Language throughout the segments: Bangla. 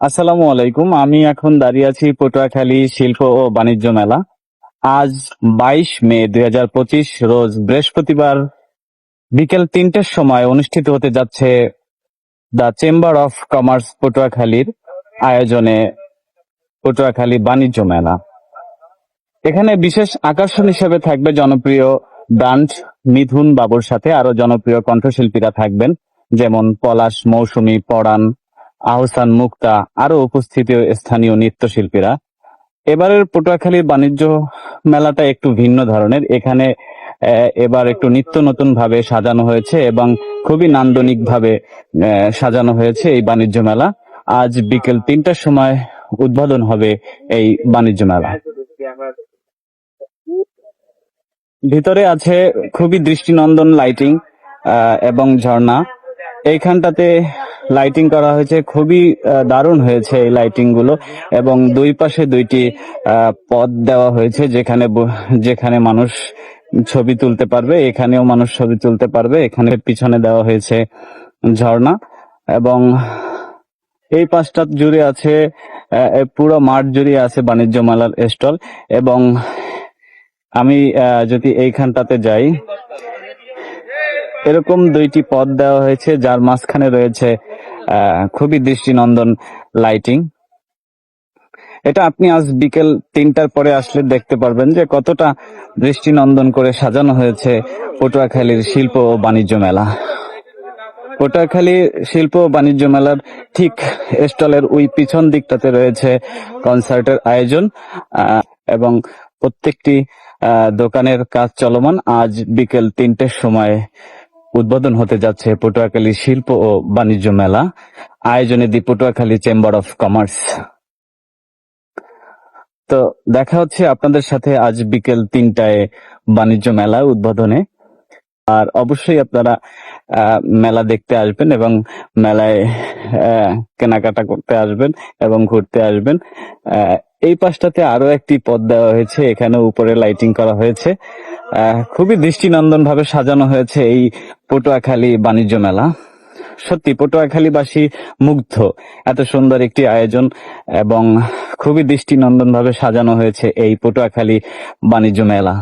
আসসালামু আলাইকুম। আমি এখন দাঁড়িয়ে আছি পটুয়াখালী শিল্প ও বাণিজ্য মেলা। আজ 22 মে 2025 রোজ বৃহস্পতিবার বিকেল 3টের সময় অনুষ্ঠিত হতে যাচ্ছে দ্য চেম্বার অফ কমার্স পটুয়াখালীর আয়োজনে পটুয়াখালী বাণিজ্য মেলা। এখানে বিশেষ আকর্ষণ হিসেবে থাকবে জনপ্রিয় ব্র্যান্ড মিথুন বাবুর সাথে আরো জনপ্রিয় কণ্ঠশিল্পীরা থাকবেন, যেমন পলাশ মৌসুমী, পরাণ, আহসান মুক্তা, আরো উপস্থিত স্থানীয় নৃত্যশিল্পীরা। এবারের পটুয়াখালীর বাণিজ্য মেলাটা একটু ভিন্ন ধরনের। এখানে এবার একটু নিত্য নতুন ভাবে সাজানো হয়েছে এবং খুবই নান্দনিক ভাবে সাজানো হয়েছে এই বাণিজ্য মেলা। আজ বিকেল 3টার সময় উদ্বোধন হবে এই বাণিজ্য মেলা। ভিতরে আছে খুবই দৃষ্টিনন্দন লাইটিং এবং ঝর্ণা। এইখানটাতে লাইটিং করা হয়েছে, খুবই দারুণ হয়েছে এই লাইটিং গুলো, এবং দুই পাশে দুইটি পথ দেওয়া হয়েছে যেখানে যেখানে মানুষ ছবি তুলতে পারবে। এখানেও মানুষ ছবি তুলতে পারবে। এখানে পিছনে দেওয়া হয়েছে ঝর্ণা, এবং এই পাঁচটা জুড়ে আছে পুরো মাঠ জুড়ে আছে বাণিজ্য মেলার স্টল। এবং আমি যদি এইখানটাতে যাই, এরকম দুইটি পথ দেওয়া হয়েছে যার মাঝখানে রয়েছে খুবই দৃষ্টিনন্দন লাইটিং। এটা আপনি আজ বিকেল 3টার পরে আসলে দেখতে পারবেন যে কতটা দৃষ্টিনন্দন করে সাজানো হয়েছে পটুয়াখালীর শিল্প ও বাণিজ্য মেলা। পটুয়াখালী শিল্প ও বাণিজ্য মেলার ঠিক স্টলের ওই পিছন দিকটাতে রয়েছে কনসার্টের আয়োজন, এবং প্রত্যেকটি দোকানের কাজ চলমান। আজ বিকেল 3টের সময় উদ্বোধন হতে যাচ্ছে পটুয়াখালী শিল্প ও বাণিজ্য মেলা, আয়োজনে দি পটুয়াখালী চেম্বার অফ কমার্স। তো দেখা হচ্ছে আপনাদের সাথে আজ বিকেল 3টায় বাণিজ্য মেলা উদ্বোধনে। আর অবশ্যই আপনারা মেলা দেখতে আসবেন এবং মেলায় কেনাকাটা করতে আসবেন এবং ঘুরতে আসবেন। এই পাশটাতে আরো একটি পথ দেওয়া হয়েছে, এখানে উপরে লাইটিং করা হয়েছে। খুবই দৃষ্টিনন্দন ভাবে সাজানো হয়েছে এই পটুয়াখালী বাণিজ্য মেলা। সত্যি পটুয়াখালীবাসী মুগ্ধ, এত সুন্দর একটি আয়োজন এবং খুবই দৃষ্টিনন্দন ভাবে সাজানো হয়েছে এই পটুয়াখালী বাণিজ্য মেলা।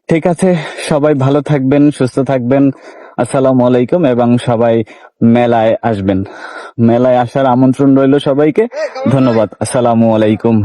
ঠিক আছে, সবাই ভালো থাকবেন, সুস্থ থাকবেন। আসসালামু আলাইকুম। এবং সবাই মেলায় আসবেন। মেলায় আসার আমন্ত্রণ রইল সবাইকে। ধন্যবাদ। আসসালামু আলাইকুম।